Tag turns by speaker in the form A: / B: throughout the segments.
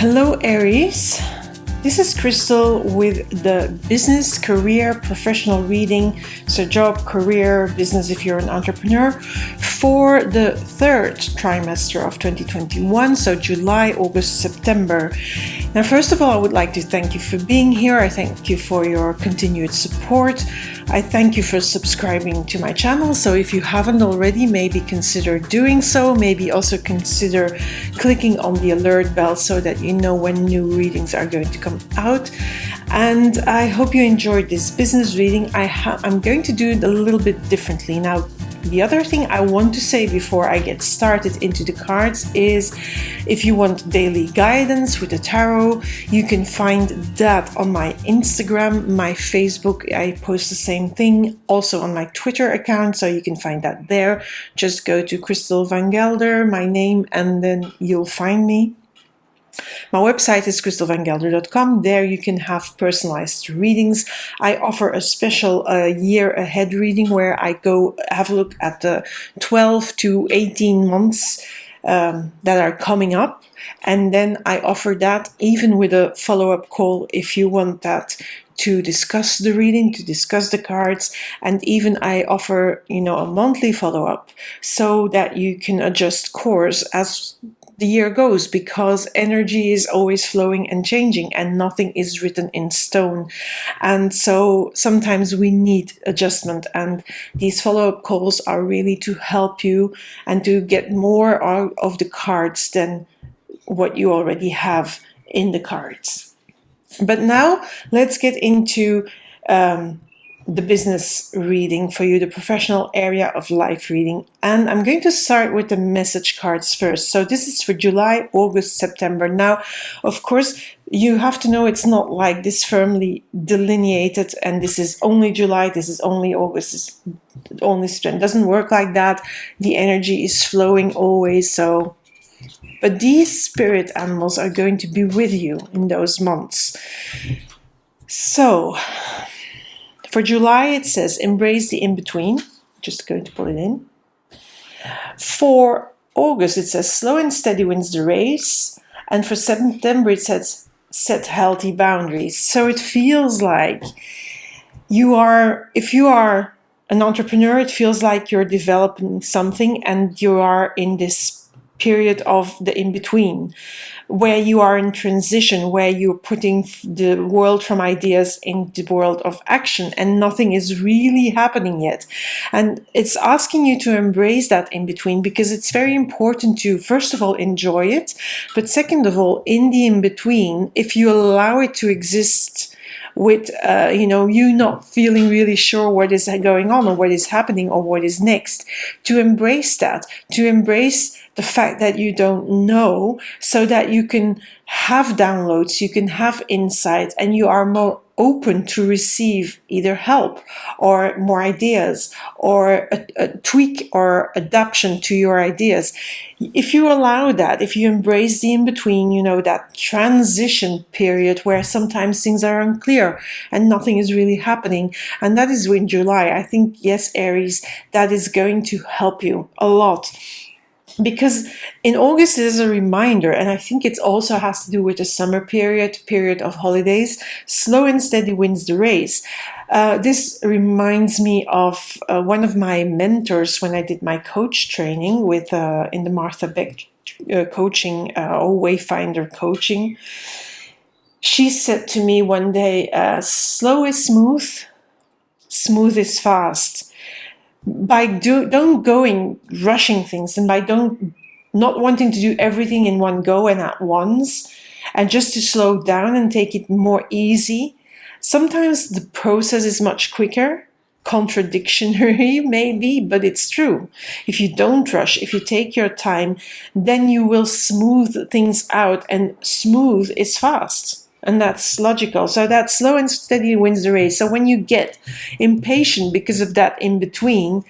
A: Hello Aries, this is Crystal with the business, career, professional reading, so job, career, business if you're an entrepreneur, for the third trimester of 2021, so July, August, September. Now, first of all, I would like to thank you for being here. I thank you for your continued support. I thank you for subscribing to my channel. So if you haven't already, maybe consider doing so. Maybe also consider clicking on the alert bell so that you know when new readings are going to come out. And I hope you enjoyed this business reading. I'm going to do it a little bit differently. Now, the other thing I want to say before I get started into the cards is if you want daily guidance with the tarot, you can find that on my Instagram, my Facebook. I post the same thing also on my Twitter account, so you can find that there. Just go to Crystal Van Gelder, my name, and then you'll find me. My website is crystalvangelder.com. There you can have personalized readings. I offer a special year ahead reading where I go have a look at the 12 to 18 months that are coming up. And then I offer that even with a follow-up call if you want that, to discuss the reading, to discuss the cards, and even I offer, a monthly follow-up so that you can adjust course as the year goes, because energy is always flowing and changing and nothing is written in stone. And so sometimes we need adjustment, and these follow-up calls are really to help you and to get more out of the cards than what you already have in the cards. But now let's get into the business reading for you, the professional area of life reading. And I'm going to start with the message cards first. So this is for July, August, September. Now, of course, you have to know it's not like this firmly delineated and this is only July, this is only August, this is only September. It doesn't work like that. The energy is flowing always. So, but these spirit animals are going to be with you in those months. So, for July, it says, embrace the in-between. Just going to pull it in. For August, it says, slow and steady wins the race. And for September, it says, set healthy boundaries. So it feels like if you are an entrepreneur, it feels like you're developing something and you are in this period of the in-between, where you are in transition, where you're putting the world from ideas into the world of action and nothing is really happening yet. And it's asking you to embrace that in-between, because it's very important to, first of all, enjoy it. But second of all, in the in-between, if you allow it to exist with, you not feeling really sure what is going on or what is happening or what is next, to embrace that, to embrace the fact that you don't know, so that you can have downloads, you can have insights, and you are more open to receive either help or more ideas or a tweak or adaptation to your ideas. If you allow that, if you embrace the in-between, that transition period where sometimes things are unclear and nothing is really happening, and that is in July. I think, yes, Aries, that is going to help you a lot. Because in August there's a reminder, and I think it also has to do with the summer period of holidays. Slow and steady wins the race. This reminds me of one of my mentors when I did my coach training with in the Martha Beck coaching or Wayfinder coaching. She said to me one day, slow is smooth, smooth is fast. By don't going rushing things, and by not wanting to do everything in one go and at once, and just to slow down and take it more easy. Sometimes the process is much quicker, contradictory maybe, but it's true. If you don't rush, if you take your time, then you will smooth things out, and smooth is fast. And that's logical. So that slow and steady wins the race. So when you get impatient because of that in-between,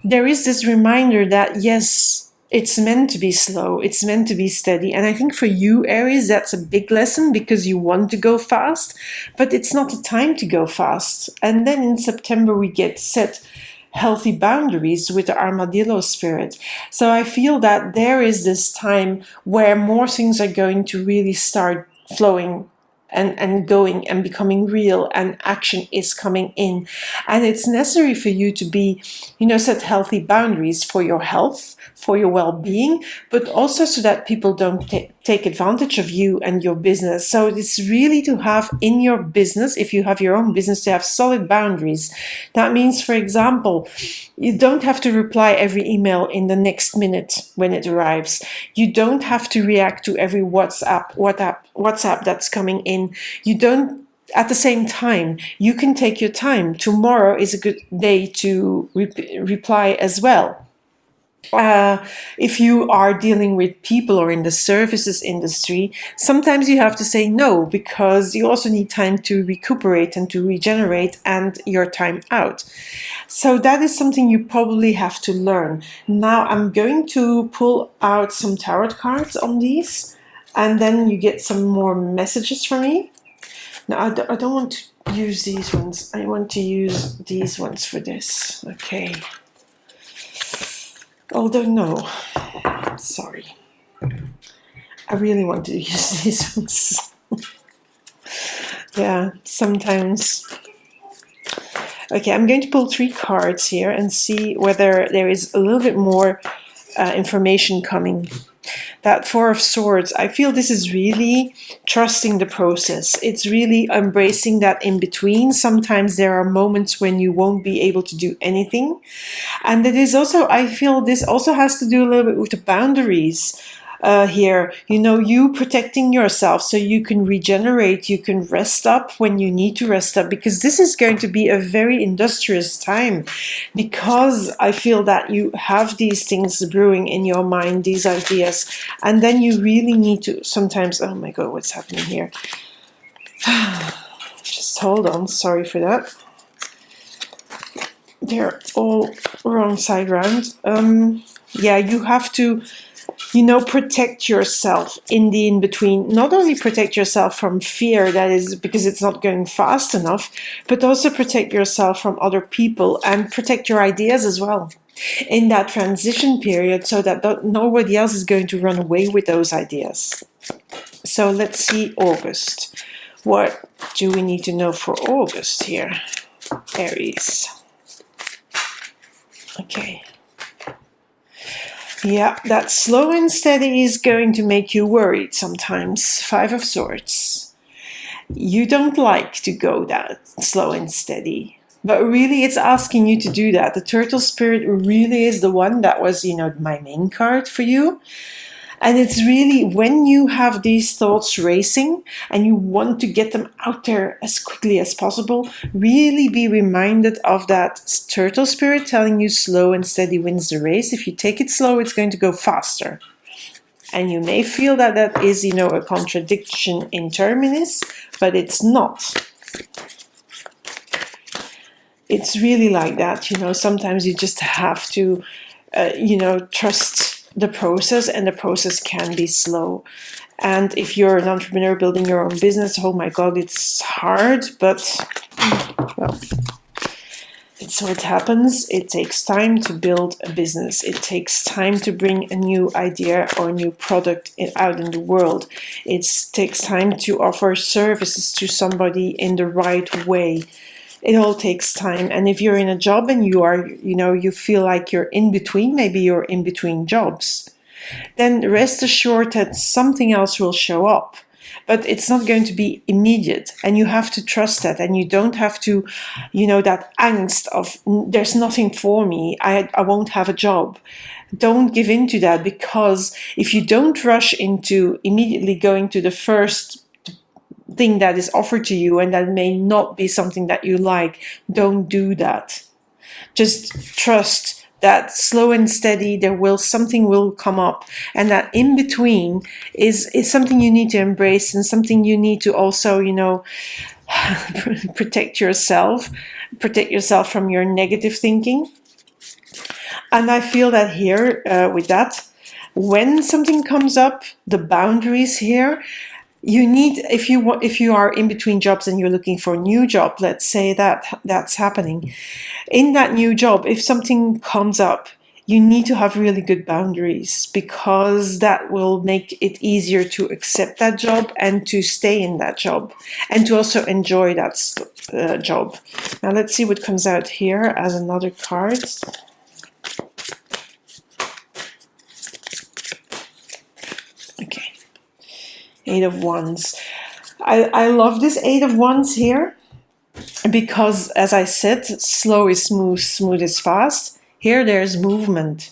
A: there is this reminder that, yes, it's meant to be slow. It's meant to be steady. And I think for you, Aries, that's a big lesson, because you want to go fast, but it's not the time to go fast. And then in September, we get set healthy boundaries with the armadillo spirit. So I feel that there is this time where more things are going to really start flowing and going and becoming real, and action is coming in. And it's necessary for you to be, set healthy boundaries for your health, for your well-being, but also so that people don't take advantage of you and your business. So it's really to have in your business, if you have your own business, to have solid boundaries. That means, for example, you don't have to reply every email in the next minute when it arrives. You don't have to react to every WhatsApp that's coming in. You don't. At the same time, you can take your time. Tomorrow is a good day to reply as well. If you are dealing with people or in the services industry, sometimes you have to say no, because you also need time to recuperate and to regenerate and your time out. So that is something you probably have to learn. Now I'm going to pull out some tarot cards on these, and then you get some more messages from me. Now I don't want to use these ones. I want to use these ones for this. Okay. Although no, sorry. I really want to use these ones. Yeah, sometimes. Okay, I'm going to pull 3 cards here and see whether there is a little bit more information coming. That 4 of Swords, I feel this is really trusting the process. It's really embracing that in between. Sometimes there are moments when you won't be able to do anything. And it is also, I feel this also has to do a little bit with the boundaries. Here, you protecting yourself so you can regenerate, you can rest up when you need to rest up, because this is going to be a very industrious time, because I feel that you have these things brewing in your mind, these ideas, and then you really need to sometimes, oh my God, what's happening here? Just hold on, sorry for that. They're all wrong side round. Yeah, you have to protect yourself in the in-between. Not only protect yourself from fear, that is because it's not going fast enough, but also protect yourself from other people and protect your ideas as well in that transition period, so that nobody else is going to run away with those ideas. So let's see August. What do we need to know for August here? Aries. Okay. Yeah, that slow and steady is going to make you worried sometimes. 5 of Swords. You don't like to go that slow and steady, but really it's asking you to do that. The Turtle Spirit really is the one that was, my main card for you. And it's really when you have these thoughts racing and you want to get them out there as quickly as possible, really be reminded of that Turtle Spirit telling you slow and steady wins the race. If you take it slow, it's going to go faster. And you may feel that that is, a contradiction in terminus, but it's not. It's really like that, sometimes you just have to, trust the process, and the process can be slow. And if you're an entrepreneur building your own business, oh my God, it's hard, but well, it's what happens. It takes time to build a business. It takes time to bring a new idea or a new product out in the world. It takes time to offer services to somebody in the right way. It all takes time. And if you're in a job and you are, you feel like you're in between, maybe you're in between jobs, then rest assured that something else will show up. But it's not going to be immediate. And you have to trust that. And you don't have to, that angst of there's nothing for me. I won't have a job. Don't give in to that, because if you don't rush into immediately going to the first thing that is offered to you, and that may not be something that you like, don't do that. Just trust that slow and steady, something will come up, and that in between is something you need to embrace, and something you need to also, protect yourself from your negative thinking. And I feel that here with that, when something comes up, the boundaries here, you need, if you are in between jobs and you're looking for a new job, let's say that's happening. In that new job, if something comes up, you need to have really good boundaries, because that will make it easier to accept that job and to stay in that job and to also enjoy that job. Now let's see what comes out here as another card. Okay, Eight of Wands. I love this Eight of Wands here, because, as I said, slow is smooth, smooth is fast. Here there's movement.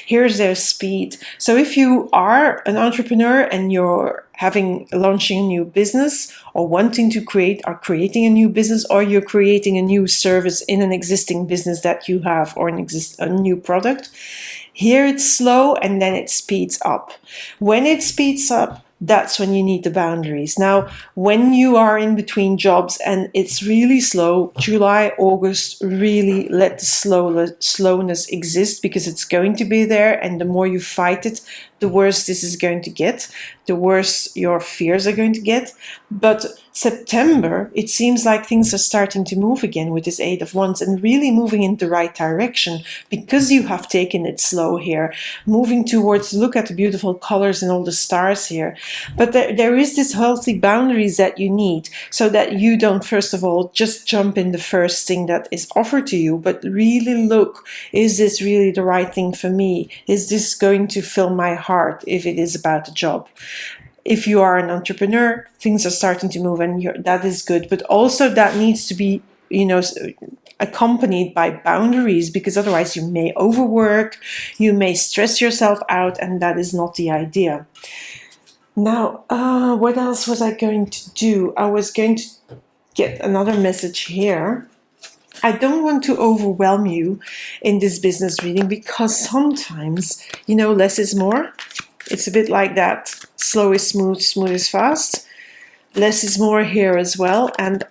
A: Here's their speed. So if you are an entrepreneur and you're launching a new business, or wanting to creating a new business, or you're creating a new service in an existing business that you have, or a new product, here it's slow and then it speeds up. When it speeds up, that's when you need the boundaries. Now, when you are in between jobs and it's really slow, July, August, really let the slowness exist, because it's going to be there, and the more you fight it, the worse this is going to get, the worse your fears are going to get. But September, it seems like things are starting to move again with this Eight of Wands, and really moving in the right direction, because you have taken it slow here, moving towards, look at the beautiful colors and all the stars here. But there is this healthy boundaries that you need, so that you don't, first of all, just jump in the first thing that is offered to you, but really look, is this really the right thing for me? Is this going to fill my heart if it is about a job? If you are an entrepreneur, things are starting to move, and that is good. But also that needs to be, accompanied by boundaries, because otherwise you may overwork, you may stress yourself out, and that is not the idea. Now, what else was I going to do? I was going to get another message here. I don't want to overwhelm you in this business reading, because sometimes, less is more. It's a bit like that. Slow is smooth, smooth is fast. Less is more here as well. And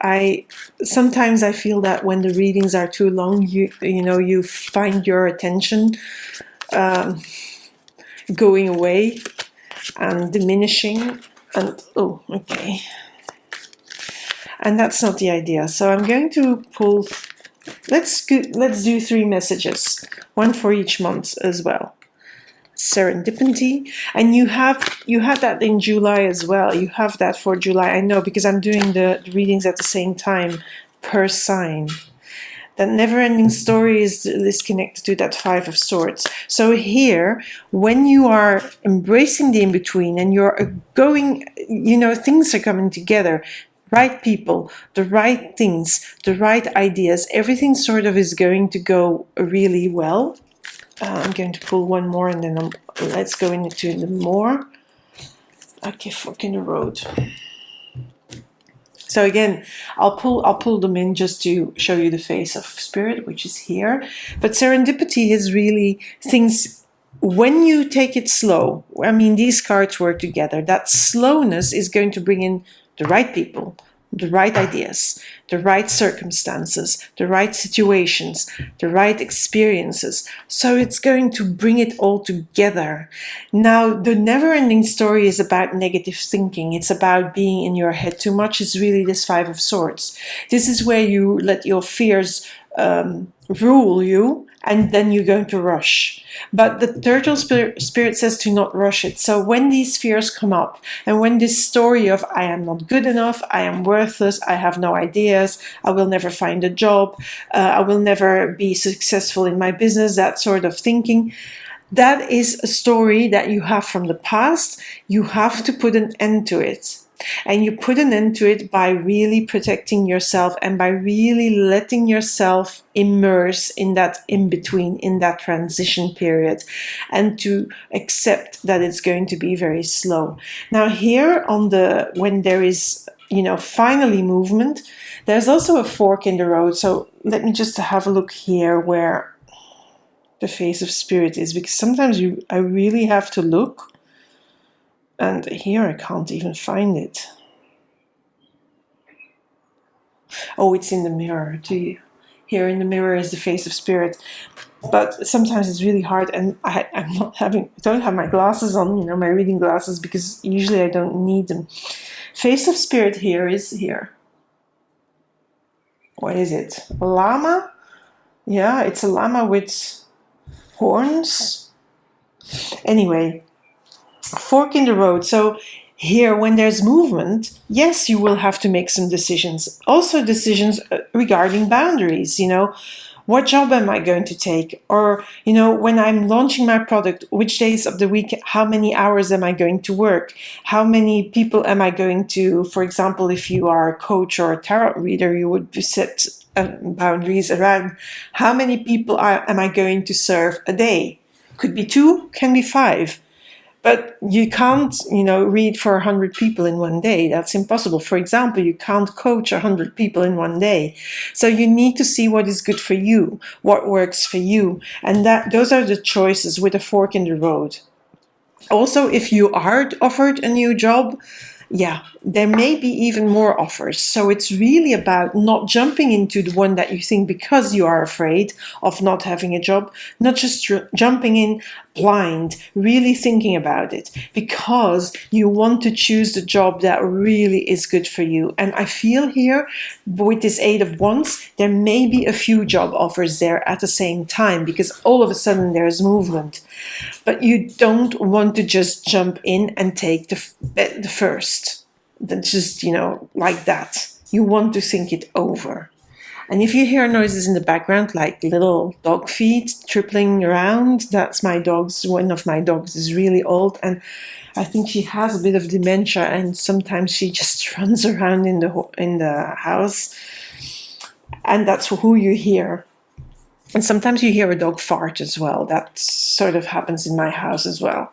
A: sometimes I feel that when the readings are too long, you find your attention going away and diminishing. And okay. And that's not the idea. So I'm going to pull. Let's do 3 messages, one for each month as well. Serendipity, and you had that in July as well. You have that for July. I know, because I'm doing the readings at the same time per sign. That never-ending story is connected to that Five of Swords. So here, when you are embracing the in-between and you're going, things are coming together. Right people, the right things, the right ideas, everything sort of is going to go really well. I'm going to pull one more, and then let's go into the more. Okay, fork in the road. So again, I'll pull them in just to show you the face of spirit, which is here. But serendipity is really things, when you take it slow. I mean, these cards work together. That slowness is going to bring in the right people, the right ideas, the right circumstances, the right situations, the right experiences. So it's going to bring it all together. Now, the never-ending story is about negative thinking. It's about being in your head too much. It's really this Five of Swords. This is where you let your fears rule you, and then you're going to rush. But the turtle spirit says to not rush it. So when these fears come up, and when this story of I am not good enough, I am worthless, I have no ideas, I will never find a job, I will never be successful in my business, that sort of thinking, that is a story that you have from the past. You have to put an end to it. And you put an end to it by really protecting yourself, and by really letting yourself immerse in that in-between, in that transition period, and to accept that it's going to be very slow. Now here when there is, finally movement, there's also a fork in the road. So let me just have a look here where the face of spirit is, because sometimes I really have to look. And here I can't even find it. Oh, it's in the mirror. Here in the mirror is the face of spirit. But sometimes it's really hard, and I don't have my glasses on, my reading glasses, because usually I don't need them. Face of Spirit here is here. What is it? A llama? Yeah, it's a llama with horns. Anyway, fork in the road. So here, when there's movement, yes, you will have to make some decisions. Also decisions regarding boundaries, what job am I going to take? Or, when I'm launching my product, which days of the week, how many hours am I going to work? How many people am I going to, for example, if you are a coach or a tarot reader, you would set boundaries around how many people am I going to serve a day? Could be 2, can be 5. But you can't, read for 100 people in one day. That's impossible. For example, you can't coach 100 people in one day. So you need to see what is good for you, what works for you. And those are the choices with a fork in the road. Also, if you are offered a new job, there may be even more offers. So it's really about not jumping into the one that you think because you are afraid of not having a job, not just jumping in blind, really thinking about it because you want to choose the job that really is good for you. And I feel here with this 8 of Wands, there may be a few job offers there at the same time because all of a sudden there's movement. But you don't want to just jump in and take the first. That's just, like that. You want to think it over. And if you hear noises in the background, like little dog feet tripping around, that's my dogs. One of my dogs is really old, and I think she has a bit of dementia, and sometimes she just runs around in the house, and that's who you hear. And sometimes you hear a dog fart as well. That sort of happens in my house as well.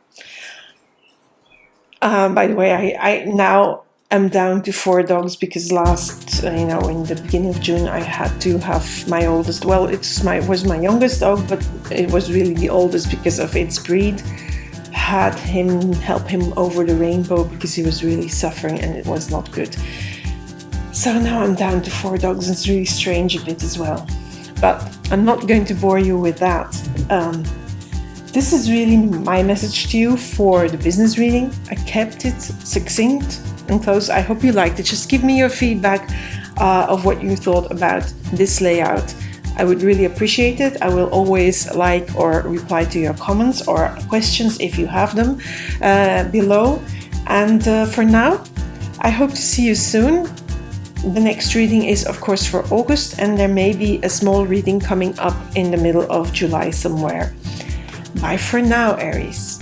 A: By the way, I now am down to 4 dogs because in the beginning of June, I had to have my oldest. Well, was my youngest dog, but it was really the oldest because of its breed. Had him help him over the rainbow because he was really suffering and it was not good. So now I'm down to 4 dogs. It's really strange a bit as well. But I'm not going to bore you with that. This is really my message to you for the business reading. I kept it succinct and close. I hope you liked it. Just give me your feedback of what you thought about this layout. I would really appreciate it. I will always like or reply to your comments or questions if you have them below. And for now, I hope to see you soon. The next reading is, of course, for August, and there may be a small reading coming up in the middle of July somewhere. Bye for now, Aries.